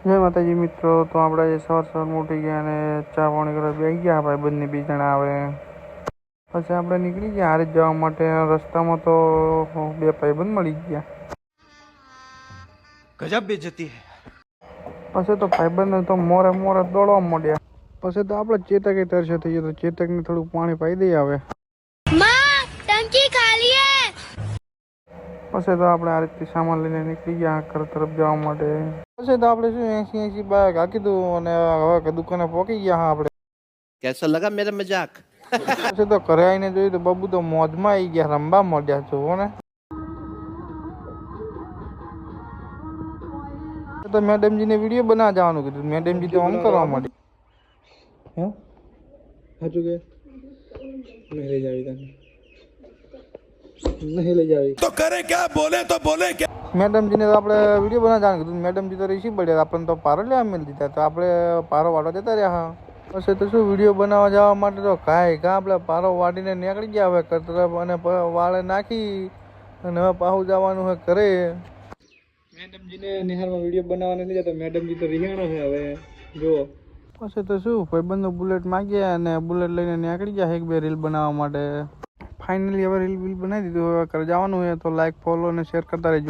જય માતાજી મિત્રો, તો આપણે આજે સવારમાં ઉઠી ગયા અને ચા પાણી કરવા બેસી ગયા. ભાઈ બંને 2 જણા આવે પછી આપણે નીકળી ગયા હારે જવા માટે. રસ્તામાં તો 2 ભાઈબંધ મળી ગયા. ગજબ બેઇજ્જતી હે. પછી તો ભાઈબંધ તો મોરે દોડવા માંડ્યા. પછી તો આપણે ચેતકે તરસે થઈ ગયો, તો ચેતકને થોડું પાણી પાઈ દઈ આવે. પછી તો આપણે આ રીતે સામાન લઈને નીકળી ગયા ઘર તરફ જવા માટે. પછી તો આપણે શું 80 બાઈક હાકી દીધું અને હવે દુકાને પહોંચી ગયા. આપણે कैसा लगा मेरा मजाक? પછી તો ઘરે આવીને જોયું તો બબુ તો મોજમાં આવી ગયા, રમવા માંડ્યા. જોવો ને, તો મેડમજીને વિડીયો બનાવવા જવાનું કીધું. મેડમજી તો આમ કરવા માંડી. હા સાચું કે નહીં લઈ જાવી તને, નહીં લઈ જાવી तो करे क्या, बोले तो बोले क्या? મેડમજીને તો આપણે વિડીયો બનાવવા જવાનું કીધું. મેડમજી તો રીસી પડ્યા, આપણને તો પારો લેવા મેળ દીધા. તો આપણે પારો વાળો જતા રહ્યા. હા પછી તો શું વિડીયો બનાવવા જવા માટે તો કાંઈ આપણે પારો વાટીને નીકળી ગયા હવે કતરફ, અને વાળે નાખી અને હવે પાછું જવાનું હોય ઘરે. મેડમજીને નિહારમાં વિડીયો બનાવવાને લીધા તો મેડમજી તો રિહાણા છે હવે જુઓ. પછી તો શું ભાઈબંધો બુલેટ માગ્યા અને બુલેટ લઈને નીકળી ગયા 1-2 રીલ બનાવવા માટે. ફાઇનલી હવે રીલ બનાવી દીધું. હવે ઘરે જવાનું હોય તો લાઈક, ફોલો અને શેર કરતા રહેજો.